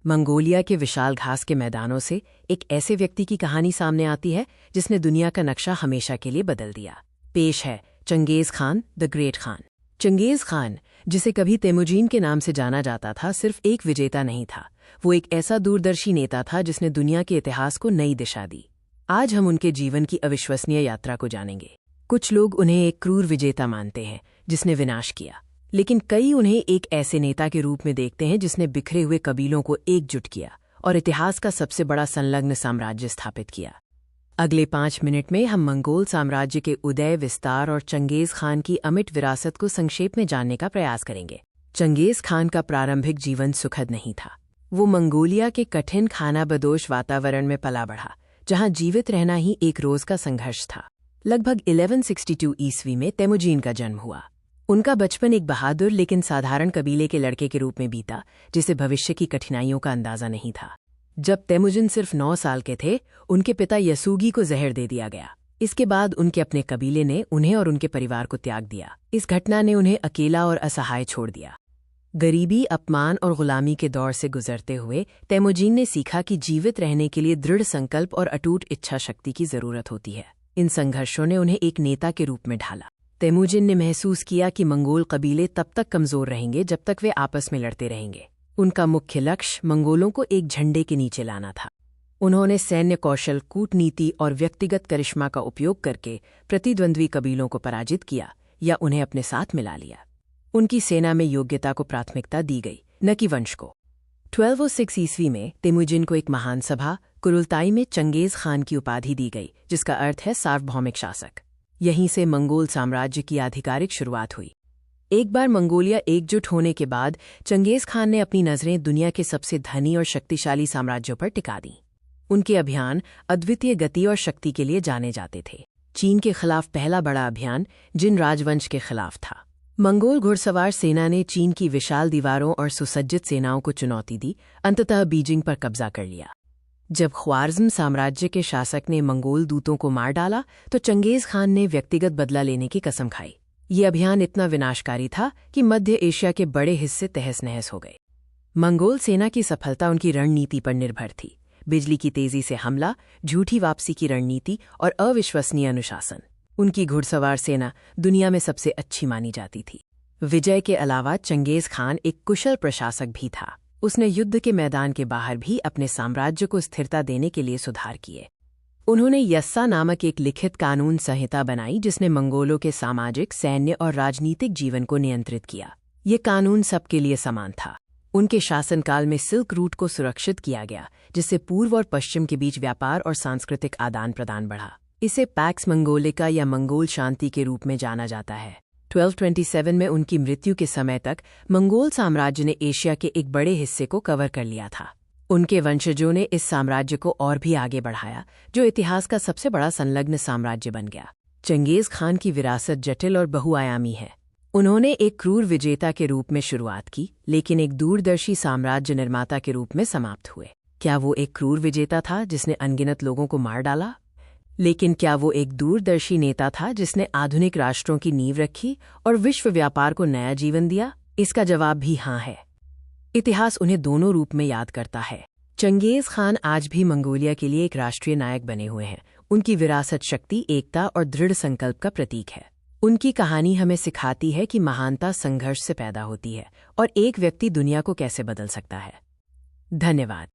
Mongolia के विशाल घास के मैदानों से एक ऐसे व्यक्ति की कहानी सामने आती है जिसने दुनिया का नक्शा हमेशा के लिए बदल दिया। पेश है चंगेज़ खान द ग्रेट खान। चंगेज़ खान, जिसे कभी तेमुजीन के नाम से जाना जाता था, सिर्फ एक विजेता नहीं था, वो एक ऐसा दूरदर्शी नेता था जिसने दुनिया के इतिहास को नई दिशा दी। आज हम उनके जीवन की अविश्वसनीय यात्रा को जानेंगे। कुछ लोग उन्हें एक क्रूर विजेता मानते हैं जिसने विनाश किया, लेकिन कई उन्हें एक ऐसे नेता के रूप में देखते हैं जिसने बिखरे हुए कबीलों को एकजुट किया और इतिहास का सबसे बड़ा संलग्न साम्राज्य स्थापित किया। अगले 5 मिनट में हम मंगोल साम्राज्य के उदय, विस्तार और चंगेज़ खान की अमिट विरासत को संक्षेप में जानने का प्रयास करेंगे। चंगेज़ खान का प्रारंभिक जीवन सुखद नहीं था। वो मंगोलिया के कठिन खानाबदोश वातावरण में पला बढ़ा, जहां जीवित रहना ही एक रोज का संघर्ष था। लगभग 1162 ईस्वी में तेमुजीन का जन्म हुआ। उनका बचपन एक बहादुर लेकिन साधारण कबीले के लड़के के रूप में बीता, जिसे भविष्य की कठिनाइयों का अंदाजा नहीं था। जब तेमुजिन सिर्फ 9 साल के थे, उनके पिता यसुगी को जहर दे दिया गया। इसके बाद उनके अपने कबीले ने उन्हें और उनके परिवार को त्याग दिया। इस घटना ने उन्हें अकेला और असहाय छोड़ दिया। गरीबी, अपमान और गुलामी के दौर से गुजरते हुए तेमुजीन ने सीखा कि जीवित रहने के लिए दृढ़ संकल्प और अटूट इच्छा शक्ति की जरूरत होती है। इन संघर्षों ने उन्हें एक नेता के रूप में ढाला। तेमुजिन ने महसूस किया कि मंगोल कबीले तब तक कमजोर रहेंगे जब तक वे आपस में लड़ते रहेंगे। उनका मुख्य लक्ष्य मंगोलों को एक झंडे के नीचे लाना था। उन्होंने सैन्य कौशल, कूटनीति और व्यक्तिगत करिश्मा का उपयोग करके प्रतिद्वंद्वी कबीलों को पराजित किया या उन्हें अपने साथ मिला लिया। उनकी सेना में योग्यता को प्राथमिकता दी गई, न कि वंश को। 1206 ईस्वी में तेमुजिन को एक महान सभा कुरुलताई में चंगेज़ खान की उपाधि दी गई, जिसका अर्थ है सार्वभौमिक शासक। यहीं से मंगोल साम्राज्य की आधिकारिक शुरुआत हुई। एक बार मंगोलिया एकजुट होने के बाद चंगेज़ खान ने अपनी नज़रें दुनिया के सबसे धनी और शक्तिशाली साम्राज्यों पर टिका दीं। उनके अभियान अद्वितीय गति और शक्ति के लिए जाने जाते थे। चीन के खिलाफ पहला बड़ा अभियान जिन राजवंश के खिलाफ था। मंगोल घुड़सवार सेना ने चीन की विशाल दीवारों और सुसज्जित सेनाओं को चुनौती दी, अंततः बीजिंग पर कब्जा कर लिया। जब ख्वारिज़्म साम्राज्य के शासक ने मंगोल दूतों को मार डाला तो चंगेज़ खान ने व्यक्तिगत बदला लेने की कसम खाई। ये अभियान इतना विनाशकारी था कि मध्य एशिया के बड़े हिस्से तहस नहस हो गए। मंगोल सेना की सफलता उनकी रणनीति पर निर्भर थी। बिजली की तेजी से हमला, झूठी वापसी की रणनीति और अविश्वसनीय अनुशासन। उनकी घुड़सवार सेना दुनिया में सबसे अच्छी मानी जाती थी। विजय के अलावा चंगेज़ खान एक कुशल प्रशासक भी था। उसने युद्ध के मैदान के बाहर भी अपने साम्राज्य को स्थिरता देने के लिए सुधार किए। उन्होंने यस्सा नामक एक लिखित कानून संहिता बनाई जिसने मंगोलों के सामाजिक, सैन्य और राजनीतिक जीवन को नियंत्रित किया। ये कानून सबके लिए समान था। उनके शासनकाल में सिल्क रूट को सुरक्षित किया गया, जिससे पूर्व और पश्चिम के बीच व्यापार और सांस्कृतिक आदान प्रदान बढ़ा। इसे पैक्स मंगोलिका या मंगोल शांति के रूप में जाना जाता है। 1227 में उनकी मृत्यु के समय तक मंगोल साम्राज्य ने एशिया के एक बड़े हिस्से को कवर कर लिया था। उनके वंशजों ने इस साम्राज्य को और भी आगे बढ़ाया, जो इतिहास का सबसे बड़ा संलग्न साम्राज्य बन गया। चंगेज़ खान की विरासत जटिल और बहुआयामी है। उन्होंने एक क्रूर विजेता के रूप में शुरुआत की, लेकिन एक दूरदर्शी साम्राज्य निर्माता के रूप में समाप्त हुए। क्या वो एक क्रूर विजेता था जिसने अनगिनत लोगों को मार डाला? लेकिन क्या वो एक दूरदर्शी नेता था जिसने आधुनिक राष्ट्रों की नींव रखी और विश्व व्यापार को नया जीवन दिया? इसका जवाब भी हाँ है। इतिहास उन्हें दोनों रूप में याद करता है। चंगेज़ खान आज भी मंगोलिया के लिए एक राष्ट्रीय नायक बने हुए हैं। उनकी विरासत शक्ति, एकता और दृढ़ संकल्प का प्रतीक है। उनकी कहानी हमें सिखाती है कि महानता संघर्ष से पैदा होती है और एक व्यक्ति दुनिया को कैसे बदल सकता है। धन्यवाद।